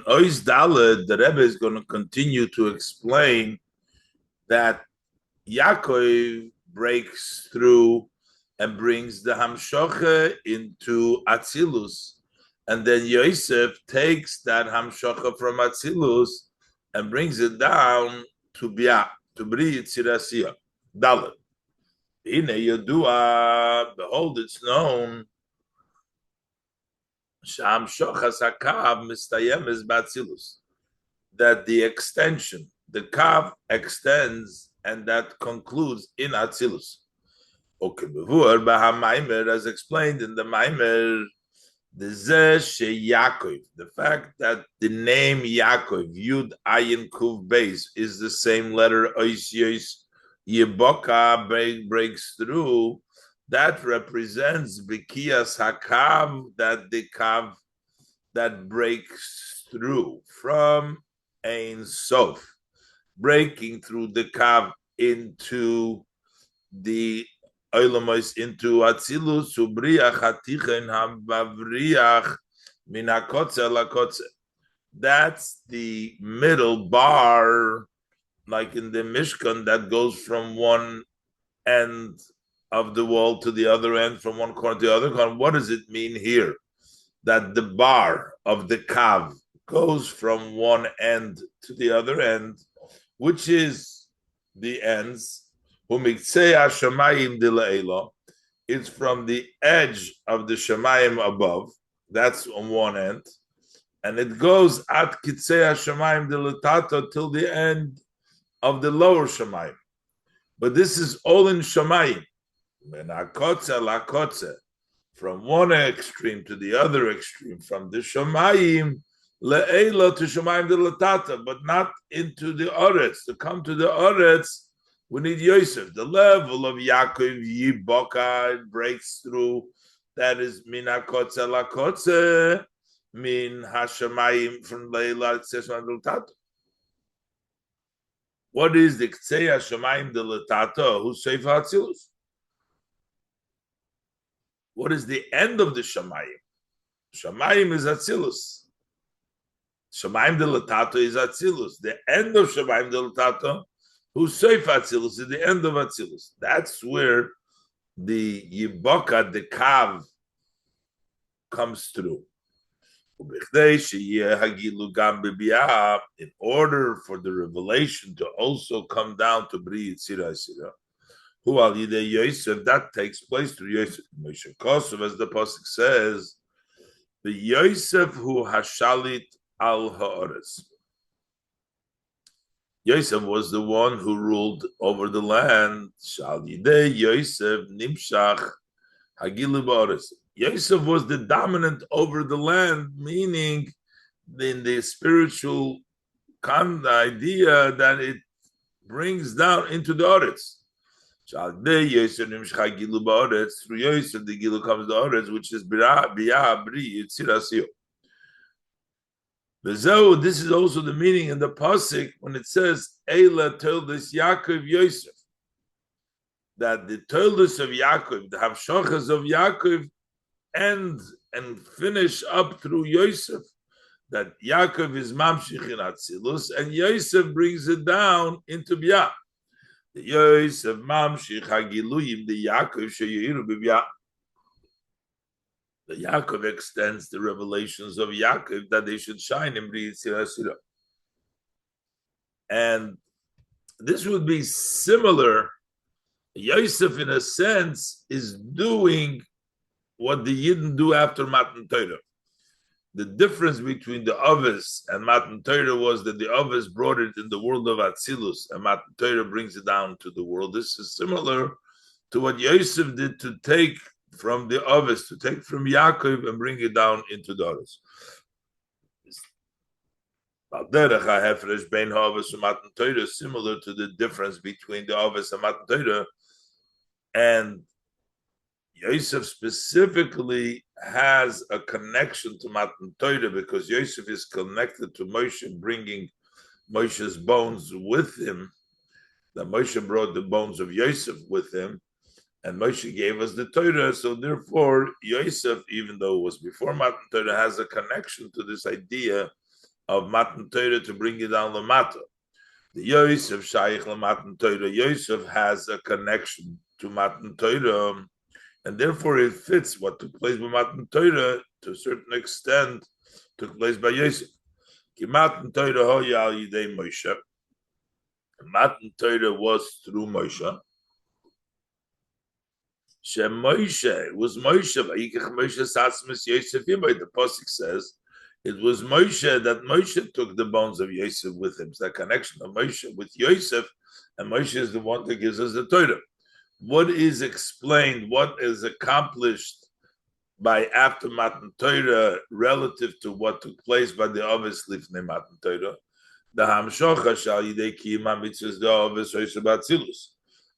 Ois Dalet, the Rebbe is going to continue to explain that Yaakov breaks through and brings the Hamshocha into Atzilus. And then Yosef takes that Hamshocha from Atzilus and brings it down to Bia, to Bri Yitzirasiyah, Dalet. Hine Yodua, behold, it's known, Hamshochas HaKav Mistayemes B'Atzilus, that the extension, the Kav extends and that concludes in Atzilus. Okay, Mamer, as explained in the Mamer, the fact that the name Yaakov, Yud Ayin Kuv Beis, is the same letter Ois Yos Yeboka breaks through, that represents Bikiyas Hakav, that the Kav that breaks through from Ein Sof, breaking through the Kav into the Oilamos, into Atzilus, Ubriach Hatichen Hamabriach Min HaKotze LaKotze. That's the middle bar, like in the Mishkan, that goes from one end of the wall to the other end, from one corner to the other corner. What does it mean here? That the bar of the Kav goes from one end to the other end, which is the ends. It's from the edge of the Shemayim above. That's on one end. And it goes at Kitzei HaShemayim Dilatato till the end of the lower Shemayim. But this is all in Shemayim. From one extreme to the other extreme, from the Shemayim le'ela to Shemayim Dilatata, but not into the Oretz. To come to the Oretz, we need Yosef. The level of Yaakov Yiboka breaks through. That is min hakotze lakotze, min hashamayim from leila tzesman. What is the ktsei hashamayim delatato? Who's sefer hatzilus? What is the end of the shamayim? Shamayim is atzilus. Shamayim delatato is atzilus. The end of shamayim delatato, who's sefer atzilus, is the end of atzilus. That's where the Yiboka, the Kav, comes through. In order for the revelation to also come down to Bri Yitzirah, who al Yidei Yosef, that takes place through Yosef. Moshe Kosov, as the pasuk says, the Yosef who hashalit al ha'oretz. Yosef was the one who ruled over the land. Shal Yidei Yosef nimshach hagilu ba'oretz. Yosef was the dominant over the land, meaning in the spiritual idea that it brings down into the Oretz. Shal Yidei Yosef nimshach hagilu ba'oretz. Through Yosef, the gilu comes to the Oretz, which is biyah bri yitzirasiyah. This is also the meaning in the pasuk when it says Eila Toldos Yaakov Yosef, that the Toldos of Yaakov, the Hamshochas of Yaakov, end and finish up through Yosef. That Yaakov is Mamshich in Atzilus, and Yosef brings it down into Bia. The Yosef Mamshich Hagiluyim, the Yaakov Sheyiru B'Bia. The Yaakov extends the revelations of Yaakov that they should shine in Bri Yitzirah. And this would be similar. Yosef, in a sense, is doing what the Yidden do after Matan Torah. The difference between the Ovis and Matan Torah was that the Ovis brought it in the world of Atzilus, and Matan Torah brings it down to the world. This is similar to what Yosef did to take from the Ovis, to take from Yaakov and bring it down into the Ovis. Similar to the difference between the Ovis and Matan Torah, and Yosef specifically has a connection to Matan Torah because Yosef is connected to Moshe, bringing Moshe's bones with him. That Moshe brought the bones of Yosef with him, and Moshe gave us the Torah. So therefore, Yosef, even though it was before Matan Torah, has a connection to this idea of Matan Torah to bring it down Lamata. The Yosef Shaykh Matan Torah. Yosef has a connection to Matan Torah, and therefore it fits what took place by Matan Torah to a certain extent took place by Yosef. Matan Torah hoya al yidei Moshe. Matan Torah was through Moshe. Moshe was Moshe. Moshe Satzmas Yosef Yimai. The pasuk says it was Moshe that Moshe took the bones of Yosef with him. It's the connection of Moshe with Yosef, and Moshe is the one that gives us the Torah. What is explained, what is accomplished by after Matan Torah relative to what took place by the Avos Lifnei Matan Torah? The Hamshocha shal yidei kiyum mitzvahs the Avos Yosef Atzilus.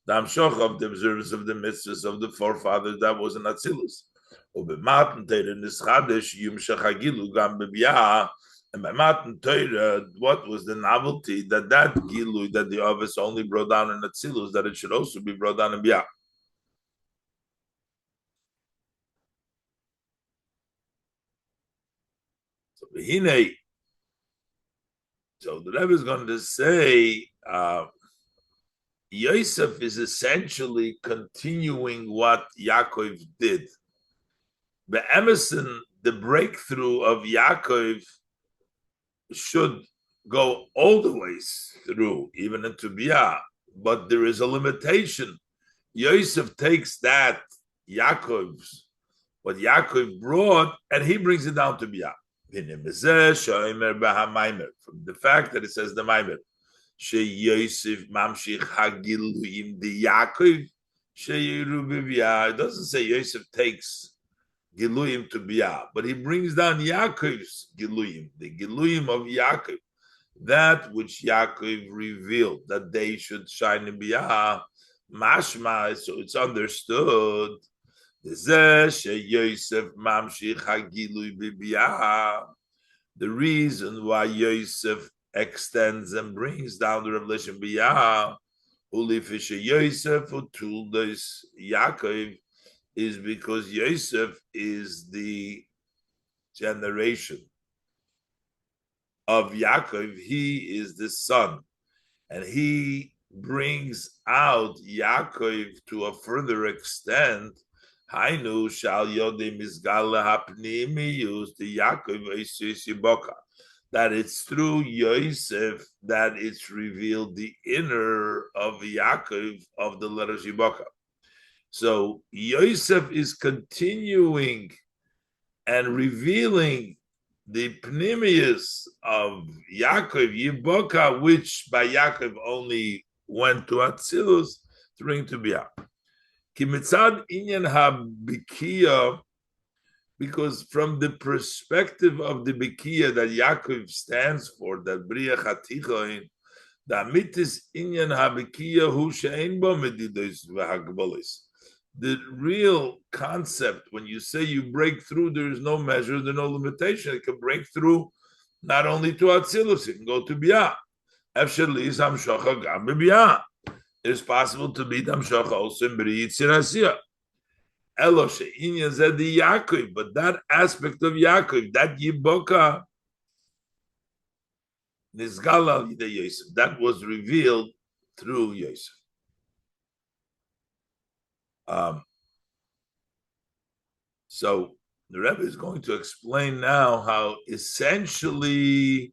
The Hamshocha of the observance of the mitzvahs of the forefathers, that was an Atzilus. And by Matan Torah, what was the novelty? That Gilui that the Avos only brought down in Atzilus, that it should also be brought down in Biyah. So the Rebbe is going to say Yosef is essentially continuing what Yaakov did. But Emerson, the breakthrough of Yaakov should go all the ways through, even into Biyah. But there is a limitation. Yosef takes that what Yaakov brought, and he brings it down to Biyah. From the fact that it says the Mamer, Yosef mamshich hagiluyim the Yaakov sheyiru b'Biyah. It doesn't say Yosef takes Giluyim to Biyah, but he brings down Yaakov's Giluyim, the Giluyim of Yaakov, that which Yaakov revealed that they should shine in Biyah. Mashma, so it's understood. The reason why Yosef extends and brings down the revelation Biyah, Ulifisha Yosef Utuldos Yaakov, is because Yosef is the generation of Yaakov. He is the son, and he brings out Yaakov to a further extent. Hainu shal yodei mizgala hapnimiyus the Yaakov Eisus Yiboka. That it's through Yosef that it's revealed the inner of Yaakov of the letters Yiboka. So Yosef is continuing and revealing the pnimius of Yaakov Yiboka, which by Yaakov only went to Atzilus to bring to Biyah. Kimitzad inyan ha-bikiya, because from the perspective of the bikiya that Yaakov stands for, that Bria Chatichoin, the amitis inyan ha-bikiya hu she'ein bo medidos v'hagbolis. The real concept, when you say you break through, there is no measure, there's no limitation. It can break through not only to Atzilus, it can go to Biyah. It's possible to be Hamshocha also in B'ri Yitzir Elo she'inyan zeh the Yaakov, but that aspect of Yaakov, that Yiboka, Nizgal al Yidei Yosef, that was revealed through Yosef. So the Rebbe is going to explain now how essentially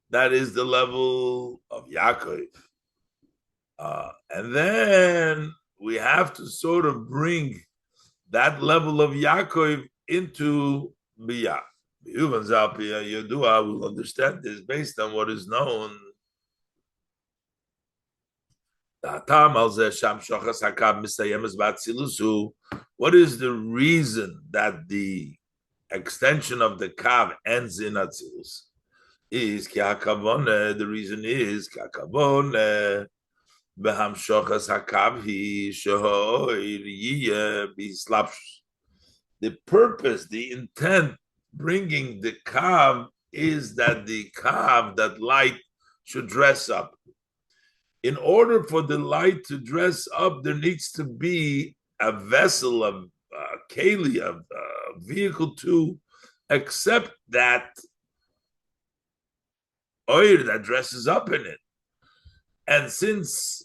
that is the level of Yaakov. And then we have to sort of bring that level of Yaakov into Biyah. Yuvan Zalpi Yodua will understand this based on what is known. What is the reason that the extension of the Kav ends in Atzilus? Is the reason is the purpose, the intent, bringing the Kav is that the Kav, that light, should dress up. In order for the light to dress up, there needs to be a vessel, a keli, a vehicle to accept that oir that dresses up in it. And since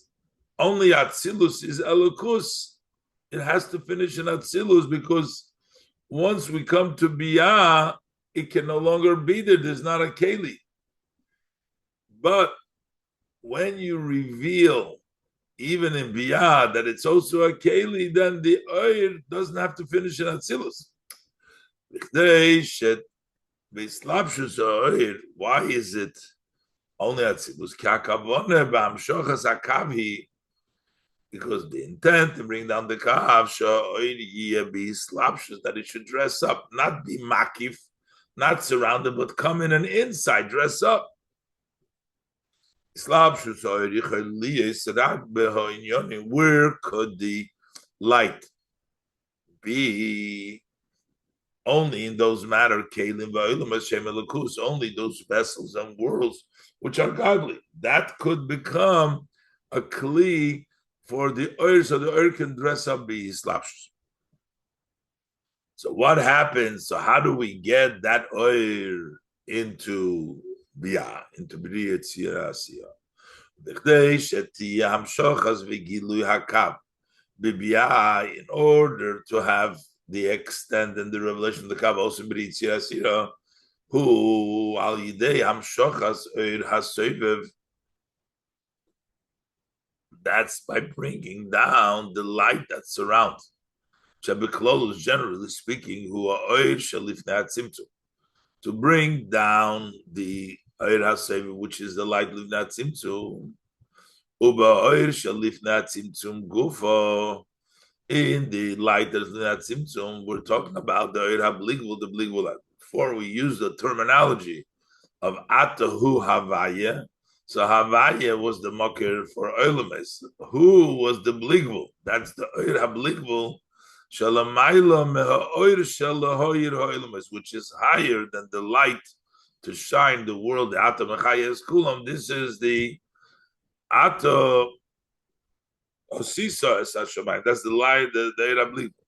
only Atzilus is Elokus, it has to finish in Atzilus, because once we come to Biyah, it can no longer be there. There's not a Keli. But when you reveal, even in Biyah, that it's also a Keli, then the oir doesn't have to finish in Atzilus. Why is it only Atzilus? Because the intent to bring down the kav that it should dress up, not be makif, not surrounded, but come in and inside, dress up. Where could the light be? Only in those matter, only those vessels and worlds which are godly. That could become a kli for the oir, so the oir can dress up be slapshus. So what happens? So how do we get that oir into biyah, into b'riyat tzirasiyah? In order to have the extent and the revelation of the kav also b'riyat tzirasiyah, who al yidei hamshochas oir hasoivev. That's by bringing down the light that surrounds. Shabiklolos, generally speaking, who are oir shalifnei tzimtzum, to bring down the oir hasev, which is the light lifnei tzimtzum. Uba oir shalifnei tzimtzum gufo, in the light that is lifnei tzimtzum, we're talking about the oir habligvul, the bligvul light. Before we use the terminology of atahu havaya. So Havaya was the mocker for Oilames. Who was the bligvul? That's the oir habligvul, shalamayla meha oir shalahoyir Oilames, which is higher than the light to shine the world. The Ata Mechayes Kulam. This is the Ata Osisa Esashamayim. That's the light, the oir habligvul.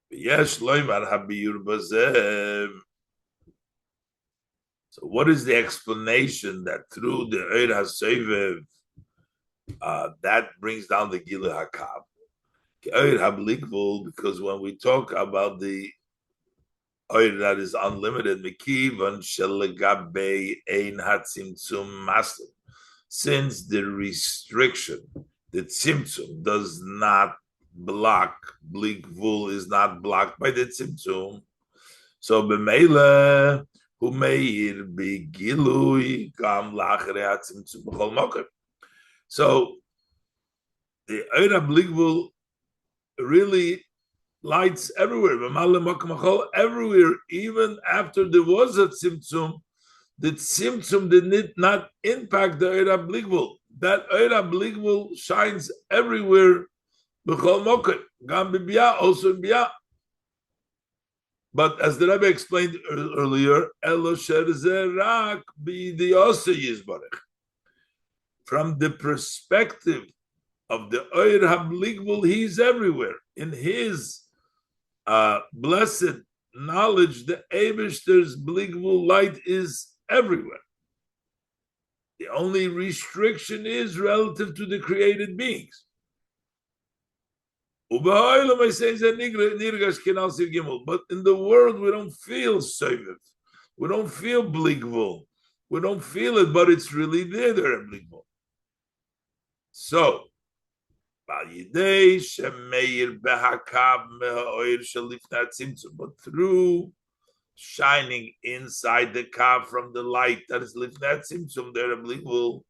Yesh loymar habiyur bazeh. So what is the explanation that through the oir hasevev that brings down the gilu hakav? Oir habligvul, because when we talk about the oir that is unlimited, mekivan shelegabe ein hatzimtzum master, since the restriction, the tzimtzum, does not block, bligvul is not blocked by the tzimtzum. So b'meila who meir b'gilui gam lachrei hatzimtzum b'chol mokem. So the oir habligvul really lights everywhere, everywhere, even after there was a tzimtzum. The tzimtzum did not impact the oir habligvul. That oir habligvul shines everywhere, b'chol mokem, gam b'biyah, also in biyah. But as the Rebbe explained earlier, from the perspective of the oir habligvul, he's everywhere. In his blessed knowledge, the Eibishter's bligvul light is everywhere. The only restriction is relative to the created beings. But in the world, we don't feel sovev. We don't feel bligvul. We don't feel it, but it's really there, bligvul. So, but through shining inside the kav from the light that is lifnei tzimtzum, there bligvul,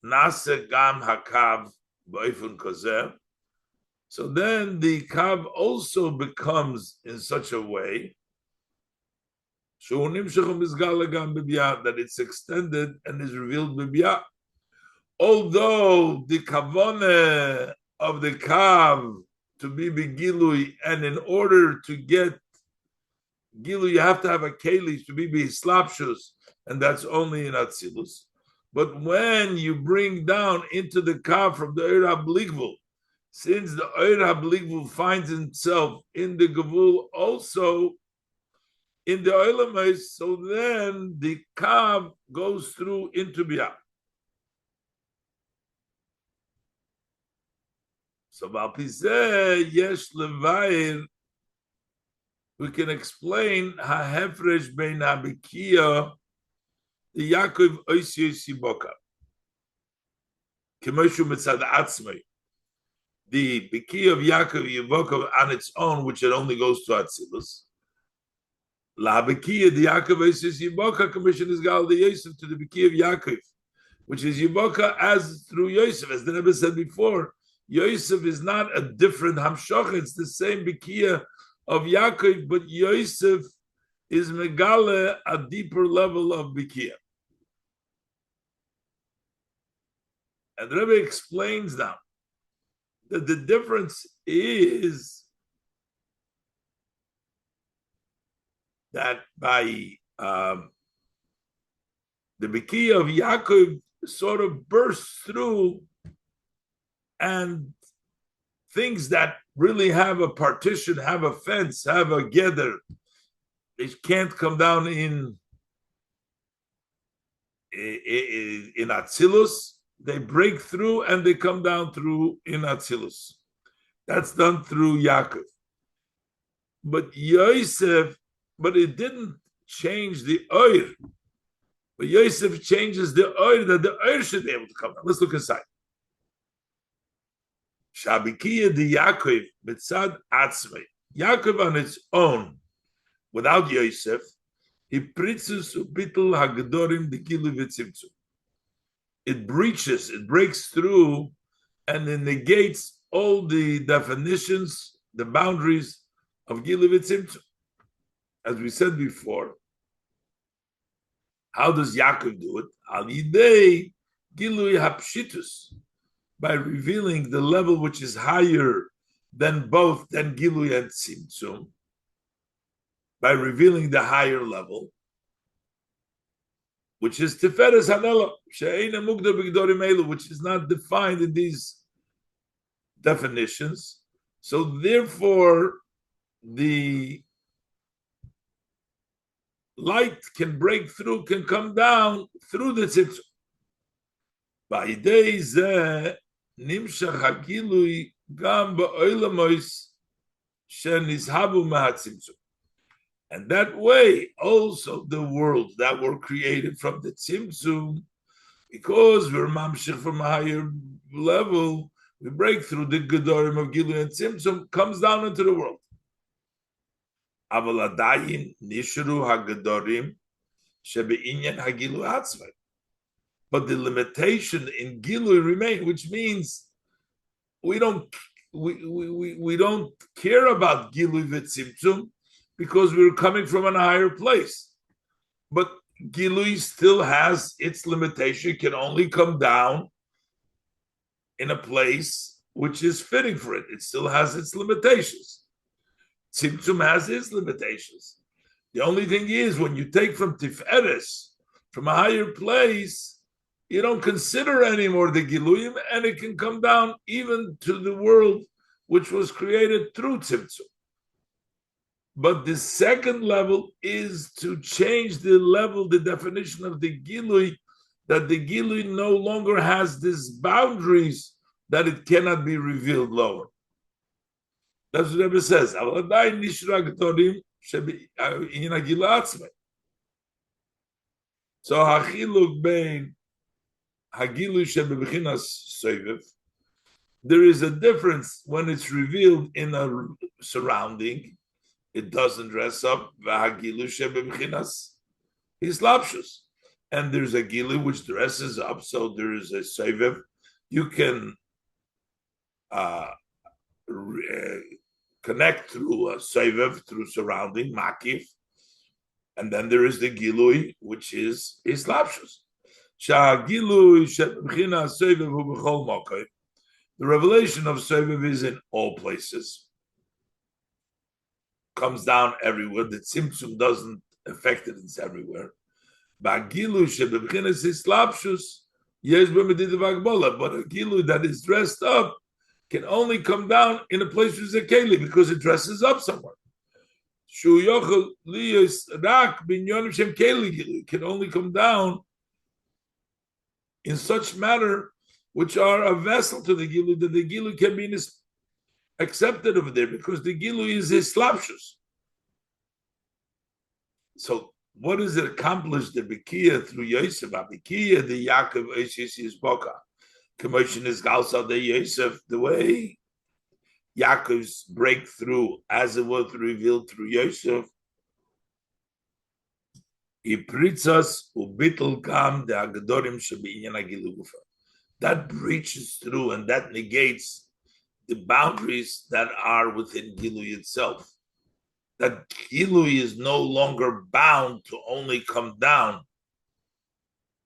nase gam hakav b'oifun kozeh. So then the kav also becomes in such a way that it's extended and is revealed b'biyah. Although the kavaneh of the kav to be begilui, and in order to get gilu, you have to have a kelis to be slapshus, and that's only in atzilus. But when you bring down into the kav from the oir habligvul, since the oir habligvul finds himself in the gavul also, in the Olamais, so then the Kav goes through into Biyah. So Valpizeh, Yesh Levair, we can explain Ha'hefresh Bein HaBikiya, the Yaakov Oisyo Siboka. Kemoshu Mitzad Atzmei. The Bikiya of Yaakov Yevokov on its own, which it only goes to Atzilus. La Bikiya, the Yaakov Oisyo Siboka commission is Gal the Yosef to the Bikiya of Yaakov, which is Yiboka as through Yosef. As the Rebbe said before, Yosef is not a different Hamshoch, it's the same Bikiya of Yaakov, but Yosef is Megale, a deeper level of Bikiya. And the Rebbe explains now that the difference is that by the Bikiya of Yaakov sort of bursts through, and things that really have a partition, have a fence, have a gather, they can't come down in Atzilus. They break through and they come down through in Atzilus. That's done through Yaakov. But Yosef, but it didn't change the oir. But Yosef changes the oir, that the oir should be able to come down. Let's look inside. Shabikiya the Yaakov mitzad atzmei. Yaakov on its own, without Yosef, he pritzus ubitul hagdorim the gilu v'tzimtzum. It breaches, it breaks through, and it negates all the definitions, the boundaries of gilu v'tzimtzum. As we said before, how does Yaakov do it? Al yidei gilu hapshitus, by revealing the level which is higher than both, than Gilui and Tzimtzum, by revealing the higher level, which is Tiferes Hanela, She'eina Mugda B'Gdorim Elu, which is not defined in these definitions. So therefore, the light can break through, can come down through the Tzimtzum. By days, Nimshach hagilui gam ba'olamois shenizhabu ma'atzimtzum, and that way also the worlds that were created from the tzimtzum, because we're mamshich from a higher level, we break through the gedorim of gilui and tzimtzum, comes down into the world. Aval adayin nishru hagedorim shebeinyan hagilu atzmai. But the limitation in Gilui remain, which means we don't care about Gilui v'tzimtzum because we're coming from a higher place. But Gilui still has its limitation; it can only come down in a place which is fitting for it. It still has its limitations. Tzimtzum has its limitations. The only thing is, when you take from Tiferes, from a higher place, you don't consider anymore the Giluyim, and it can come down even to the world which was created through Tzimtzum. But the second level is to change the level, the definition of the Giluy, that the Giluy no longer has these boundaries that it cannot be revealed lower. That's what the Rebbe says. So hachiluk bein hagilu shebebechinas soivev. There is a difference when it's revealed in a surrounding. It doesn't dress up. Hagilu shebebechinas hislapshus, and there's a gilu which dresses up. So there is a soivev. You can connect through a soivev, through surrounding makif, and then there is the gilui, which is hislapshus. The revelation of Sovev is in all places, comes down everywhere. The Tzimtzum doesn't affect it; it's everywhere. But a gilu that is dressed up can only come down in a place with a keli because it dresses up somewhere. can only come down in such matter which are a vessel to the Gilu, that the Gilu can be accepted over there, because the Gilu is his slapshus. So what does it accomplish, the Bikiya through Yosef? Bikiya, the Yaakov Oishis Yisboka. Commotion is Galsa the Yosef, the way Yaakov's breakthrough, as it was revealed through Yosef. That breaches through and that negates the boundaries that are within Gilui itself. That Gilui is no longer bound to only come down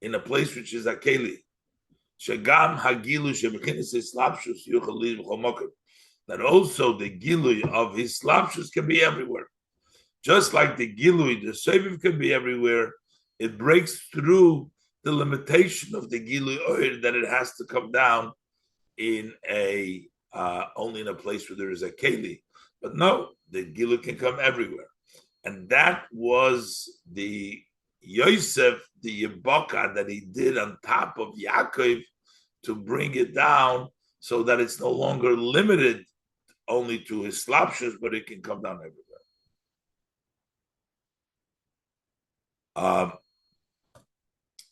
in a place which is Akeli. That also the Gilui of his slapshus can be everywhere. Just like the Gilui, the Seviv can be everywhere, it breaks through the limitation of the Gilui Oir that it has to come down in a only in a place where there is a Keli. But no, the Gilui can come everywhere. And that was the Yosef, the Yebaka that he did on top of Yaakov to bring it down so that it's no longer limited only to his slapshus, but it can come down everywhere.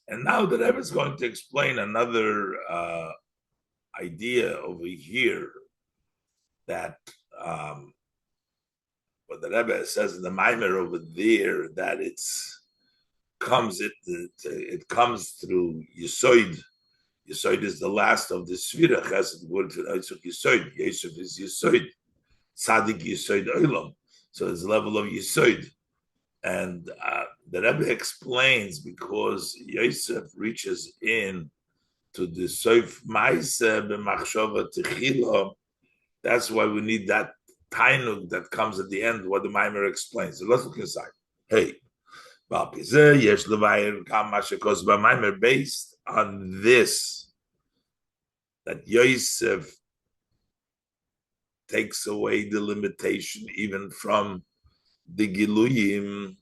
And now the Rebbe is going to explain another idea over here that what the Rebbe says in the Mamer over there, that it comes through Yisoid. Yisoid is the last of the Sfira. Chesed word for Yisoid. Yosef is Yisoid. Tzadik Yisoid Olam. So it's the level of Yisoid. And the Rebbe explains, because Yosef reaches in to the Soif Maise b'machshava techila, that's why we need that tainug that comes at the end, what the Mamer explains. So let's look inside. Hey, based on this, that Yosef takes away the limitation even from the Giluyim,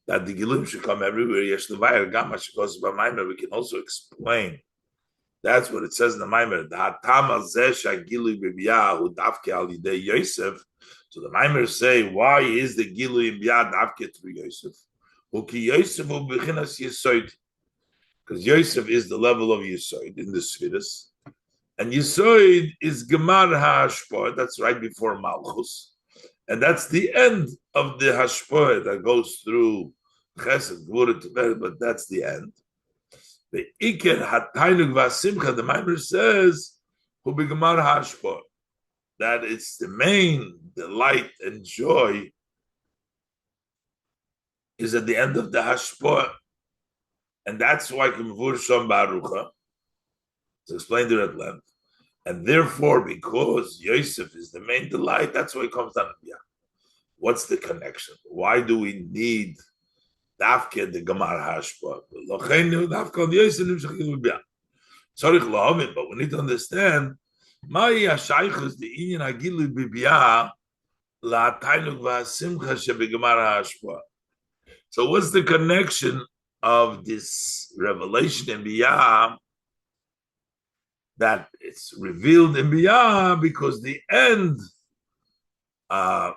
that the Giluyim should come everywhere. Yesh levayir gam mashikos b'Mamer. We can also explain. That's what it says in the Mamer. The hatam azeh shagilui b'biyah hu davke al yidei Yosef. So the Mamer say, why is the Gilui b'biyah davke through Yosef? Uki Yosef hu b'chinas Yisoid. Because Yosef is the level of Yisoid in the Sfiras, and Yisoid is gemar ha'ashpor. That's right before Malchus. And that's the end of the hashpoah that goes through Chesed, Gvura, Tiferet, but that's the end. The Iker Hatainug Vasimcha, the Mamer says, Hu B'Gemar Hashpoah, that it's the main delight and joy is at the end of the hashpoah, and that's why Kimvur Shom Barucha, it's explained there at length. And therefore, because Yosef is the main delight, that's why it comes down to Biyah. What's the connection? Why do we need Dafke the Gemar Hashpa? But we need to understand so what's the connection of this revelation in Biyah, that it's revealed in Biyah, because the end of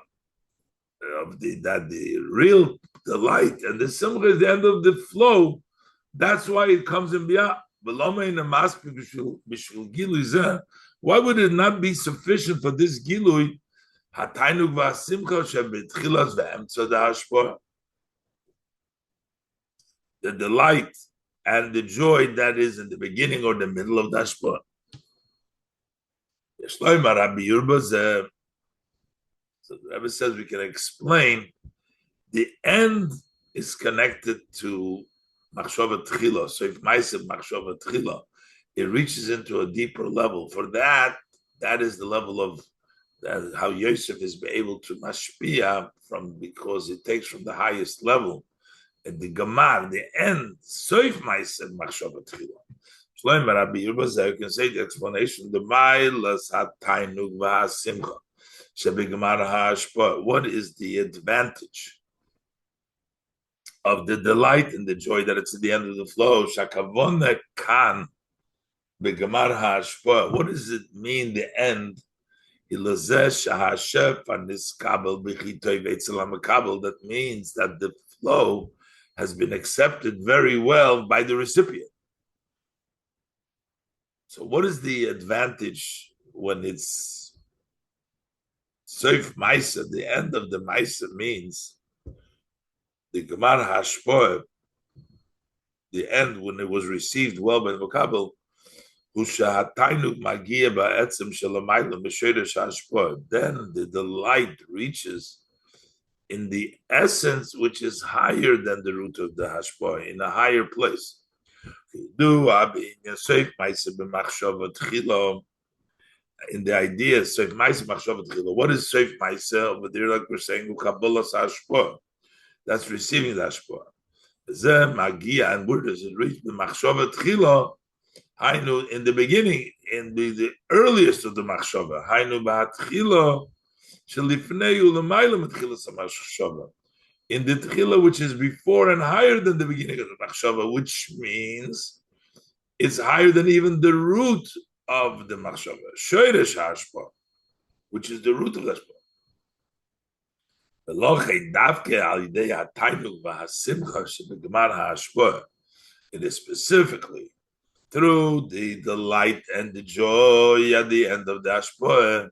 the real delight and the simcha is the end of the flow. That's why it comes in Biyah. Why would it not be sufficient for this Gilui? The delight and the joy that is in the beginning or the middle of the Hashpah. So the Rebbe says we can explain the end is connected to Machshava Tchila. So if Ma'aseh Machshava Tchila, it reaches into a deeper level. For that, that is the level of how Yosef is able to mashpia from, because it takes from the highest level. And the Gemar, the end, Soif Ma'aseh Machshava Tchila. Shloim Rabbi Yirba, you can say the explanation, the Ma'alas HaTainug VaHaSimcha. What is the advantage of the delight and the joy that it's at the end of the flow? What does it mean, the end? That means that the flow has been accepted very well by the recipient. So what is the advantage when it's Soif Maisa? The end of the Maisa means the Gemar Hashpoah, the end when it was received well by the Makabel, then the delight reaches in the essence which is higher than the root of the Hashpoah, in a higher place. In the idea, Soif Maisa Machshava Tchila. What is Soif Maisa? Over there, like we're saying, that's receiving the Hashpoah. And where does it reach? The Machshava Tchila. Hainu, in the beginning, in the earliest of the machshava. Hainu ba'atchila shelifnei u'lemayla mitchila samachshava. In the tchila, which is before and higher than the beginning of the machshava, which means it's higher than even the root of the machshava. Shoyresh hashpa, which is the root of the hashpa. Ve'lochei davke al yidei ha'tainuk v'hasimcha shebegmar ha'ashpa. It is specifically through the delight and the joy at the end of the Hashpoah,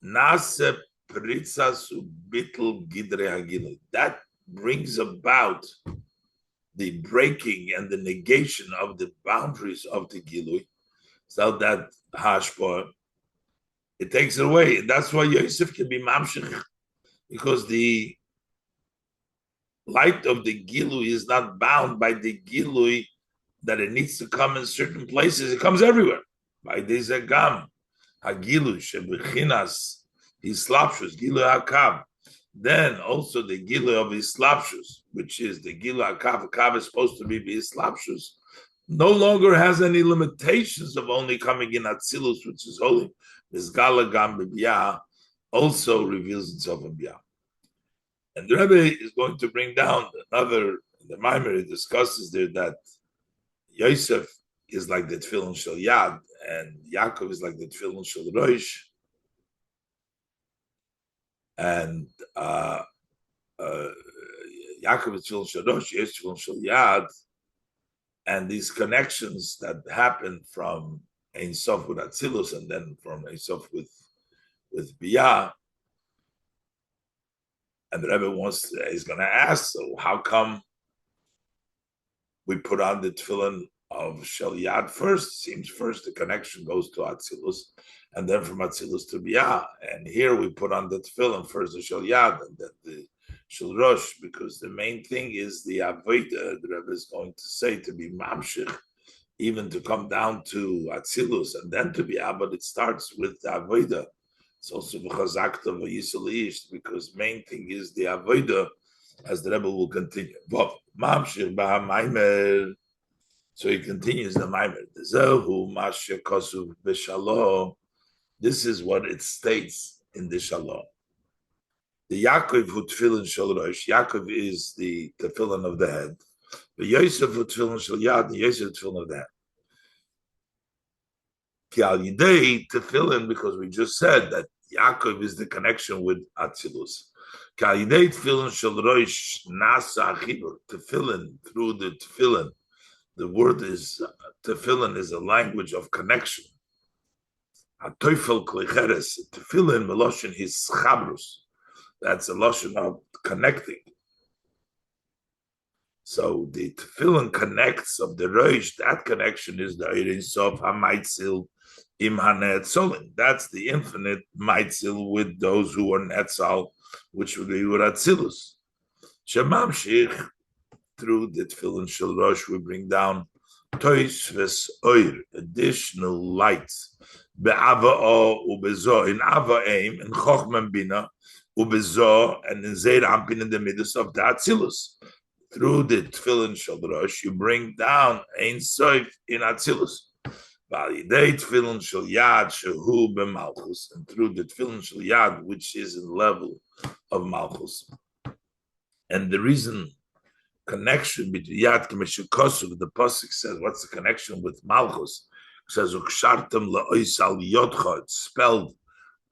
Nase Pritzasu Bitl Gidre Hagilui. That brings about the breaking and the negation of the boundaries of the Gilui. So that Hashpoah, it takes it away. And that's why Yosef can be Mamshech, because the light of the Gilui is not bound by the Gilui that it needs to come in certain places. It comes everywhere. By Dezagam, Hagilu, Shebechinas, his slapshus, Gilu Hakab. Then also the Gilu of his slapshus, which is the Gilu Hakab. Hakab is supposed to be his slapshus, no longer has any limitations of only coming in Atzilus, which is holy. This Galagam B'Biyah also reveals itself in Biyah. And the Rebbe is going to bring down another, the Mamer discusses there that Yosef is like the tefillin shel Yad, and Yaakov is like the tefillin shel Rosh, and Yaakov is tefillin shel Rosh, Yosef tefillin shel Yad, and these connections that happen from Ein Sof with Atzilus, and then from Ein Sof with Biyah, and the Rebbe is going to ask, so how come we put on the tefillin of Shel Yad first? Seems first the connection goes to Atzilus, and then from Atzilus to Biyah. And here we put on the tefillin first the Shel Yad, and then the Shel Rosh, because the main thing is the Avodah. The Rebbe is going to say to be Mamshich, even to come down to Atzilus, and then to Biyah, but it starts with the Avodah. It's also וחזקת והיית לאיש, because main thing is the Avodah, as the Rebbe will continue. So he continues the Mamer. This is what it states in the Shalom. The Yaakov who tefillin shel Rosh, Yaakov is the tefillin of the head. The Yosef who tefillin shel Yad, the Yosef tefillin of the head. Ki al yidei tefillin, because we just said that Yaakov is the connection with Atzilus. Ki al yidei tefillin shel Rosh nasa achibur, tefillin, through the tefillin. The word is, tefillin is a language of connection. HaToifel klecheres, tefillin meloshin his chabrus. That's a lotion of connecting. So the tefillin connects of the Rosh, that connection is the Ein Sof HaMaitzil im HaNetzolin. That's the infinite Maitzil with those who are Netzal, which would be Atzilus. Shemamshich, through the tefillin shel Rosh, we bring down Tois Oir, additional lights. Be'ava'o ubezo, in Ava'im, in Chochmah Bina, ubezo, and in Zeir Ampin, in the midst of the Atzilus. Through the tefillin shel Rosh, you bring down Ein Sof in Atzilus. Validate tefillin shel yad shehu b'malchus, and through the tefillin shel yad, which is in level of malchus. And the reason connection between yad k'meshukosuk, the pasuk says, what's the connection with malchus? It says ukshartem la'ois al yodcha. It's spelled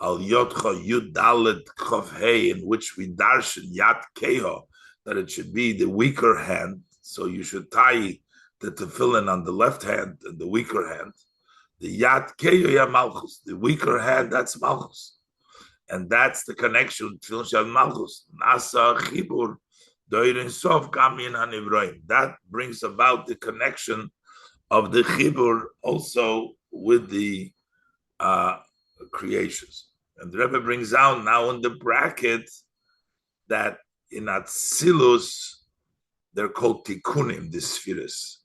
al yodcha yud dalet chof hey, in which we darshan yad keho, that it should be the weaker hand. So you should tie the tefillin on the left hand and the weaker hand. The yad keyo ya malchus, the weaker hand, that's malchus, and that's the connection with tefillin shel malchus. Nasa chibur doirin sof kamin hanivroim. That brings about the connection of the chibur also with the creations. And the Rebbe brings out now in the bracket that in Atzilus they're called tikkunim, the spheres,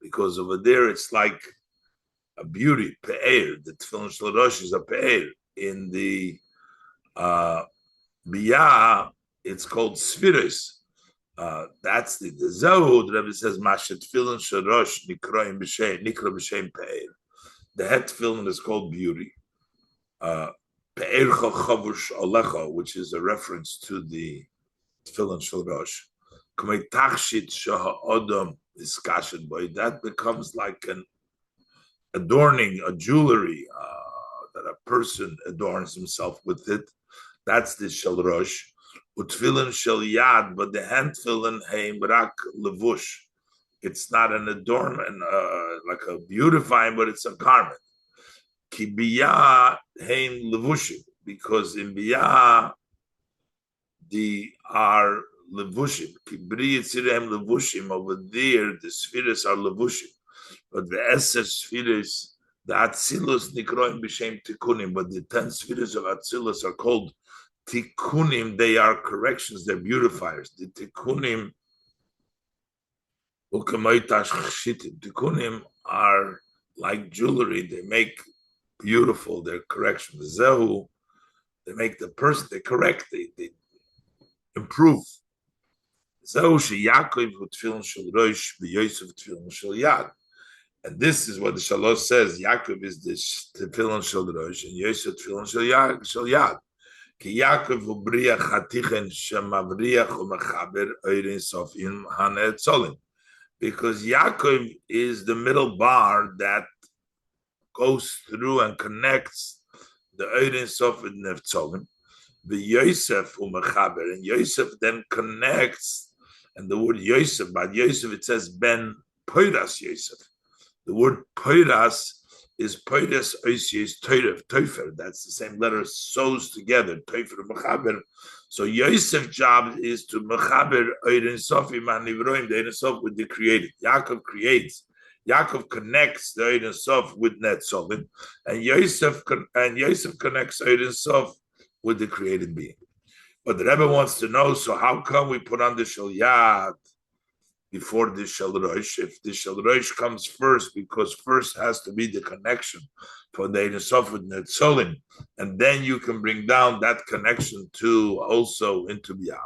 because over there it's like a beauty, pe'er. The tefillin shel rosh is a pe'er. In the biyah, it's called spheres. That's the Zohar. The Rebbe says, "Mashet tefillin shel rosh nikra b'shem pe'er." The head tefillin is called beauty. Pe'er chavush alecha, which is a reference to the tefillin shel rosh. K'mei tachshit sheha'odam iskashet boy. That becomes like an adorning, a jewelry that a person adorns himself with it. That's the shel rosh. Utfilin shel yad, but the hand tefillin heim rak levush. It's not an adornment, like a beautifying, but it's a garment. Ki biyah heim levushim, because in biyah the are levushim. Ki bri yitzirem levushim, over there the spheres are levushim. But the Eser spheres, the Atzilus nikroim b'shem tikkunim, but the 10 spheres of Atzilus are called tikkunim. They are corrections, they're beautifiers. The tikkunim, tikkunim are like jewelry, they make beautiful, they're corrections. Zehu, they make the person, they correct, they improve. Zehu sheYaakov v'tefillin shel rosh v'Yosef tefillin shel yad. And this is what the Shalosh says. Yaakov is the tefillin shel rosh, and Yosef tefillin shel yad. Ki Yaakov ubriach hatichen shemabriach umechaber oirin sofim hanetzolim. Because Yaakov is the middle bar that goes through and connects the oirin sofim netzolim. The Yosef umechaber, and Yosef then connects. And the word Yosef, by Yosef it says ben poiras Yosef. The word poiras is poiras oisies toifer. That's the same letter sews together, toifer mechaber. So Yosef's job is to mechaber oirin sofim hanivroim, the oirin sof with the created. Yaakov creates. Yaakov connects the oirin sof with netzolim, and Yosef connects oirin sof with the created being. But the Rebbe wants to know, so how come we put on the shel yad before the shel rosh? If the shel rosh comes first, because first has to be the connection for the Einesof with Netzolim, and then you can bring down that connection to also into Biyah.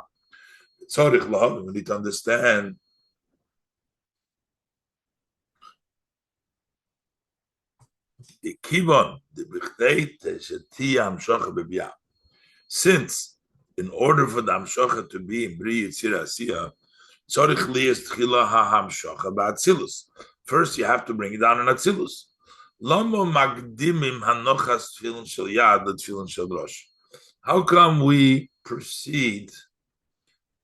Tzorich lo, we need to understand the kivon, the bichdei teshetia hamshocha bebiyah. Since in order for the hamshocha to be in Bri Yitzir Asiyah, first, you have to bring it down in Atzilus. How come we precede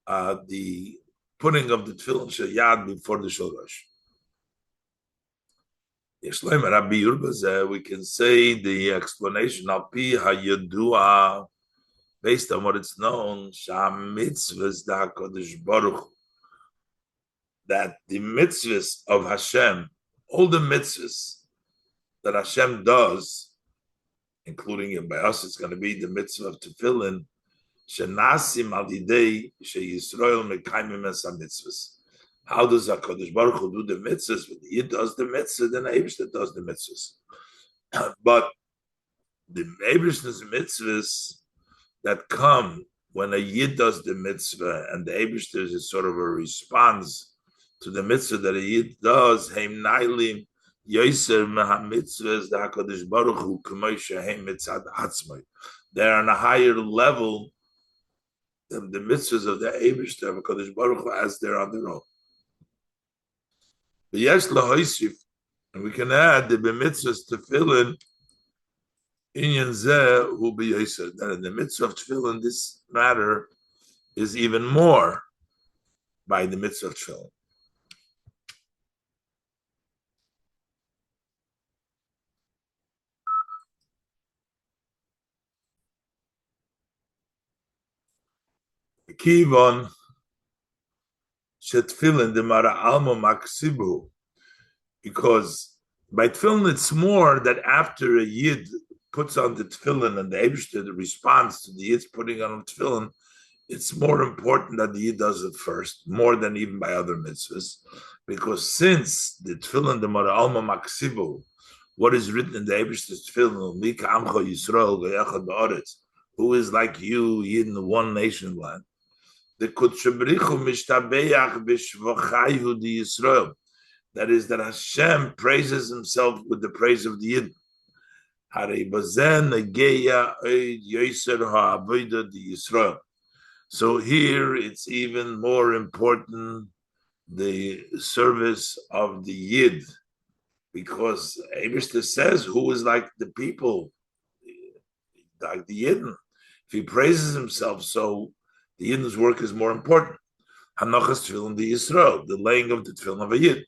the putting of the tefillin shel yad before the shel rosh? We can say the explanation al pi hayadua, based on what it's known, that the mitzvahs of Hashem, all the mitzvahs that Hashem does, including in by us, it's going to be the mitzvah of tefillin, shenasim al yidei sheyisrael mekaimim es mitzvahs. How does HaKadosh Baruch Hu do the mitzvahs? When He does the mitzvahs, then Eibishter does the mitzvahs. But the Eibishter's mitzvahs that come when a Yid does the mitzvah, and the Eibishter is sort of a response to the mitzvah that a Yid does, Heim Nailim, Yoser Mahamitzvahs the HaKadosh Baruch Hu K'may Shehem Mitzad Atzmai. They're on a higher level than the mitzvahs of the Eibishter of HaKadosh Baruch Hu as they're on their own. But yes, lahoisif, and we can add the b'mitzvahs tefillin inyan zeh hu b'yoser. That in the mitzvah of tefillin, this matter is even more by the mitzvah of tefillin. Kivon shetfillin the mara alma maksibu, because by tefillin it's more that after a yid puts on the tefillin and the Eibishter responds to the yid's putting on the tefillin, it's more important that the yid does it first, more than even by other mitzvahs, because since the tefillin the mara alma maksibu, what is written in the Eibishter's tefillin, Mika Amcha Yisrael V'Yachad Ba'aretz, who is like you, yid in the one nation land. The Kutshabrichu Mishtabeach B'Shvachayhu Di Yisrael. That is, that Hashem praises himself with the praise of the Yid. Harei Bazen Negeya Oid Yoser HaAvodah Di Yisrael. So here it's even more important, the service of the Yid, because Eibishter says, who is like the people, like the Yidden. If he praises himself, so the Yidden's work is more important. Hanachas Tefillin Di Yisrael, the laying of the Tefillin of a Yid.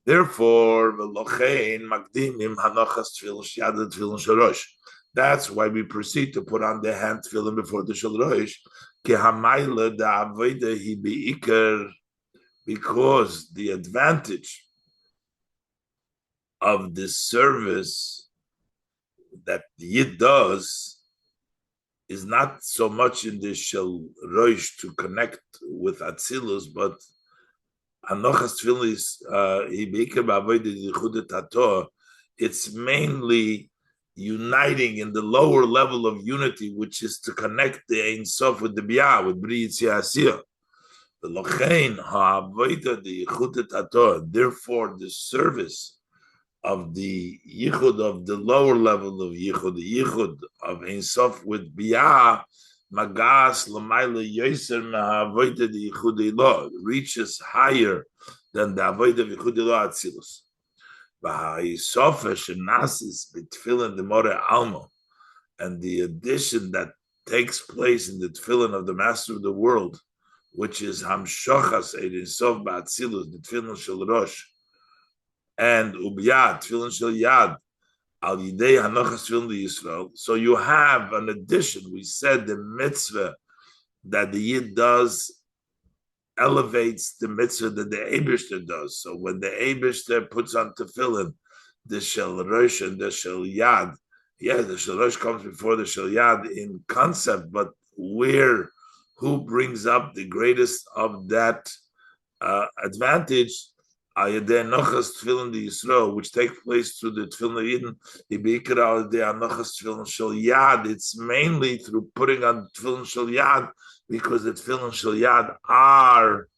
Therefore, v'lochein makdimim hanachas tefillin sheyad tefillin shorosh. That's why we proceed to put on the hand tefillin before the shorosh. Ki hamayla da avodah hi beikar, because the advantage of this service that the Yid does is not so much in the shorosh to connect with Atzilus, but it's mainly uniting in the lower level of unity, which is to connect the Ein Sof with the Biyah, with Bri Yitzia Asiyah. Therefore, the service of the Yichud of the lower level of Yichud, the Yichud of Ein Sof with Biyah, Magas Lamaila Yoser Mahavoida the Yichud reaches higher than the Avoida of Yichud Atzilus. V'ha'isofesh nasis b'tefillin the More Alma, and the addition that takes place in the tefillin of the Master of the World, which is Hamshochas Ein Sof Ba'atzilus, the tefillin shel Rosh, and Ubiyad tefillin shel Yad. So you have an addition. We said the mitzvah that the Yid does elevates the mitzvah that the Eibishter does. So when the Eibishter puts on tefillin, the Shel Rosh and the Shel Yad, the Shel Rosh comes before the Shel Yad in concept, but who brings up the greatest of that advantage? Which take place through the tefillin Yidden, it's mainly through putting on the tefillin shel Yad, because the tefillin shel Yad are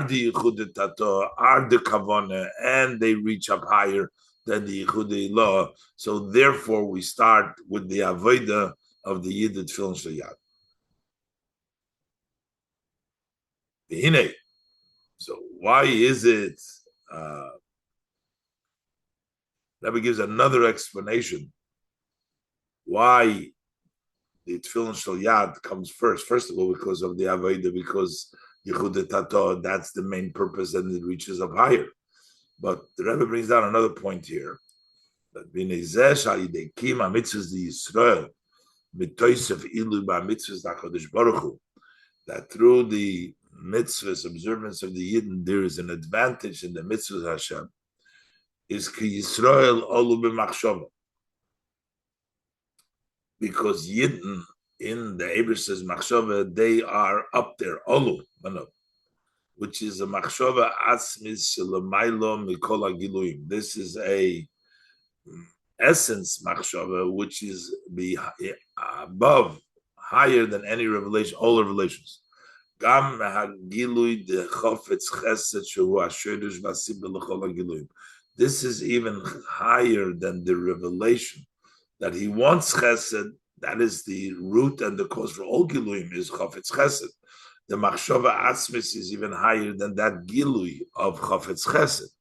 the Yichud Tato, are the Kavona, and they reach up higher than the Yichud Ilah. So therefore, we start with the Avodah of the Yid tefillin shel Yad. So why is it? Rabbi gives another explanation why the tefillin shel Yad comes first. First of all, because of the Avodah, because Yichud Tato, that's the main purpose, and it reaches up higher. But the Rebbe brings down another point here, that that through the mitzvahs, observance of the Yidden, there is an advantage in the mitzvahs Hashem, is ki Yisrael olu b'machshava. Because Yidden, in the Eibishter's machshava, they are up there, olu, which is a machshava atzmis shelamaylo mikol hagiluim. This is a essence machshava, which is above, higher than any revelation, all revelations. Gam hagilui de chofetz chesed shehu asheresh v'asiba l'chol hagiluim. This is even higher than the revelation that he wants chesed. That is the root and the cause for all giluim is chofetz chesed. The machshava atzmis is even higher than that gilui of chofetz chesed.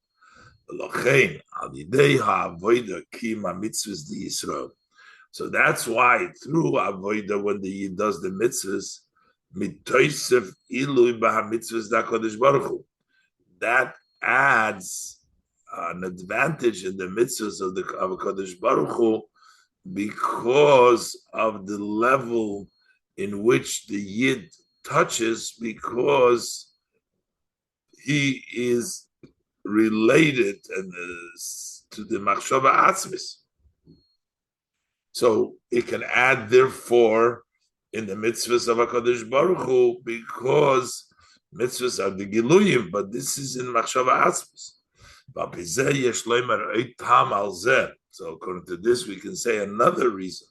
L'chein al yidei ha'avoida kima mitzvahs di Yisrael. So that's why through avoida, when the yid does the mitzvahs, mitoisef ilui b'ha mitzvahs da kodesh baruch hu, that adds an advantage in the mitzvahs of a kodesh baruch hu, because of the level in which the yid touches, because he is related to the machshava atzmis. So it can add, therefore, in the mitzvahs of HaKadosh Baruch Hu, because mitzvahs are the giluyim, but this is in machshava atzmis. So according to this, we can say another reason.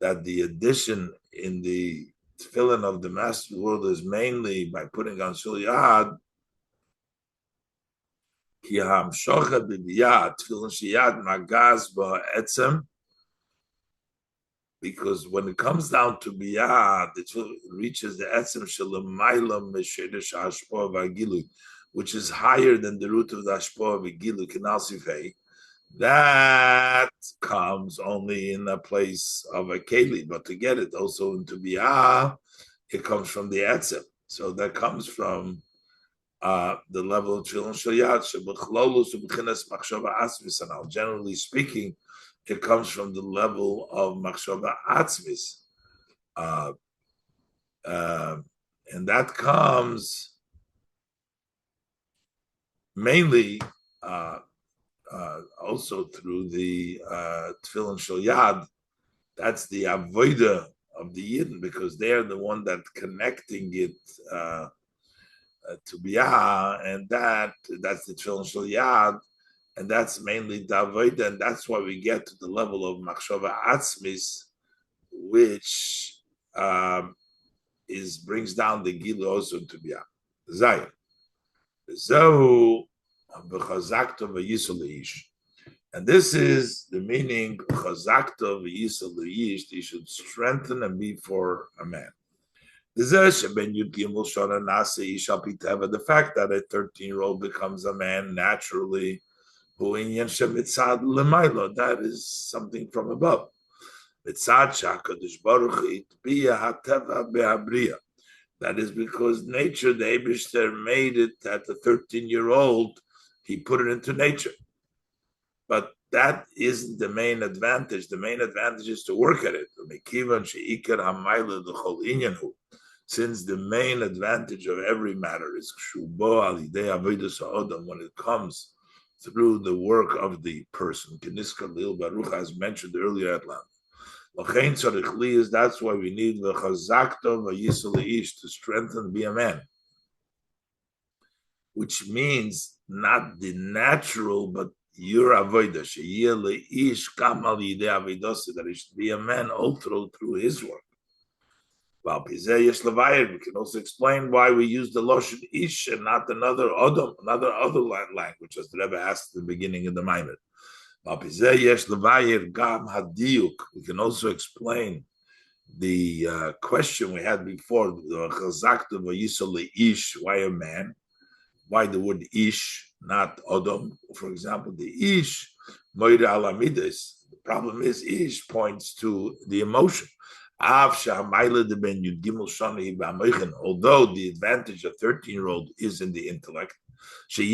That the addition in the tefillin of the master world is mainly by putting on shul yad. Because when it comes down to biyah, it reaches the etzem shelamaylam meshedesh hashpoah v'agilui, which is higher than the root of the hashpoah v'agilui kinalsifei. That comes only in a place of a keli, but to get it also into biyah, it comes from the etzem. So that comes from the level of tefillin shel yad shebechlolus u'b'chinas machshava atzmis. And generally speaking, it comes from the level of machshava atzmis, and that comes mainly also through the tefillin shel yad. That's the avodah of the yidden, because they're the one that connecting it to biyah, and that's the tefillin shel yad. And that's mainly the avodah, and that's why we get to the level of machshava atzmis, which brings down the gilu also to biyah. Zayin. So, וחזקת והיית לאיש. And this is the meaning, וחזקת והיית לאיש, he should strengthen and be for a man. The fact that a 13-year-old becomes a man naturally, that is something from above. That is because nature, the Eibishter made it that the 13-year-old, he put it into nature. But that isn't the main advantage. The main advantage is to work at it. Since the main advantage of every matter is when it comes through the work of the person. As mentioned earlier at length. That's why we need to strengthen, be a man. Which means not the natural, but your avodah. That he should be a man also through his work. We can also explain why we use the Lashon Ish and not another other language, as the Rebbe asked at the beginning of the Mamer. We can also explain the question we had before, why a man? Why the word Ish, not Odom? For example, the Ish, Moira Alamides. The problem is Ish points to the emotion. Although the advantage of 13-year-old is in the intellect, that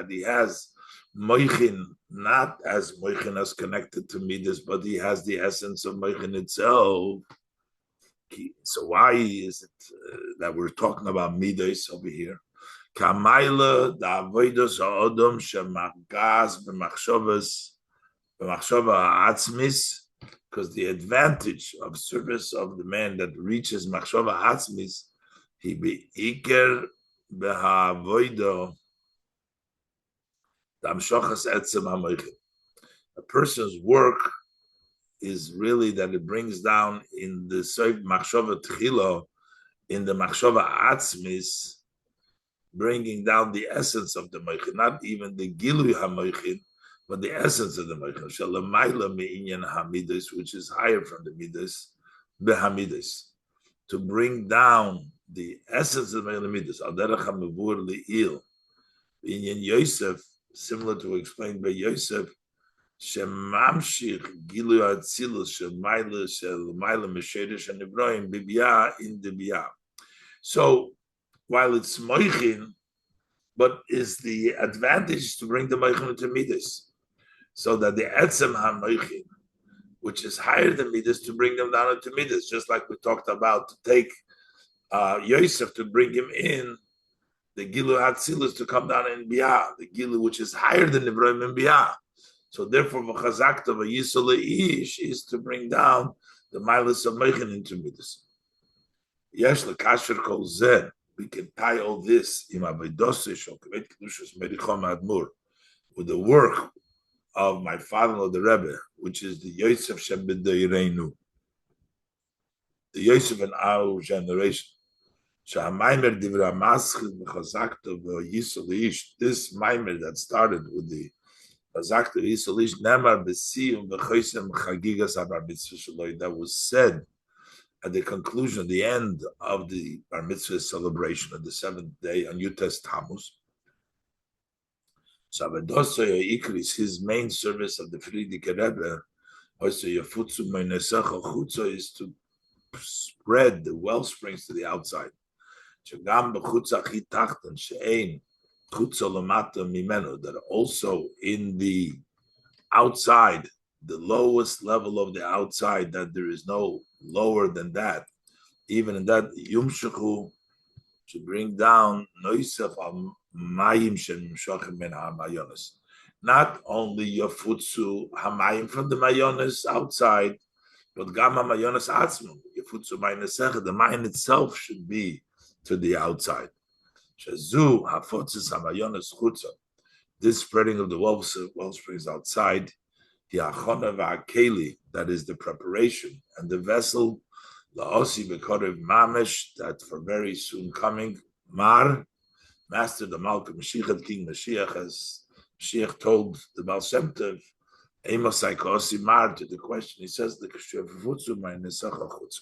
he has moichin, not as moichin as connected to midas, but he has the essence of moichin itself. So why is it that we're talking about midas over here? Kamaila da avodas ha'odom shemagaz b'machshavas because the advantage of service of the man that reaches machshava atzmis, he be iker behavoido damshochas etzem hamoichin. a person's work is really that it brings down in the machshava tchila, in the machshava atzmis, bringing down the essence of the moichin, not even the gilui hamoichin, but the essence of the moichin. Shalamayla me'inyan hamidus, which is higher from the midas, behamidus, to bring down the essence of the midas. Al derech hamivur li'il, inyan Yosef, similar to explained by Yosef, shemamshich gilui atzilus shemaila meshedesh and Ibrahim bibiyah in the biyah. So while it's moichin, but is the advantage to bring the moichin into midas, so that the etzem ha-moichin, which is higher than midas, to bring them down into midas, just like we talked about, to take Yosef to bring him in, the gilu hatzilus to come down in biyah, the gilu which is higher than Ibrahim in biyah. So therefore, וחזקת והיית לאיש is to bring down the milas of moichin into midas. Yesh lekasher kol zeh. We can tie all this with the work of my father-in-law, the Rebbe, which is the Yosef Shebedeireinu, the Yosef in our generation. This Mamer that started with the V'chazakta v'yisa la'ish nemar b'siyum v'choisem chagigas habar mitzvah shaloi, that was said at the conclusion, the end of the Bar Mitzvah celebration of the seventh day on Yutes Tamuz. So his main service of the Friedrich Rebbe is to spread the well springs to the outside. That also in the outside, the lowest level of the outside, that there is no lower than that. Even in that, Yumshachu to bring down Noisef al Mayim Shem Shochem Ben HaMayonis. Not only Yafutsu Hamayim from the Mayonis outside, but Gama Mayonis Atzmum, Yafutsu Mayinesech, the Mayin itself should be to the outside. Shazu Hafotzis Hamayonis Chutza. This spreading of the well springs outside, the achona v'akeli, that is the preparation, and the vessel, la'osi b'korev mamesh, that for very soon coming, mar, master the Malka Mashiach, King Mashiach, as Mashiach told the Baal Shem Tov, Amos Saikosi mar, to the question, he says, the Kashuvutsu my nesacha chutz.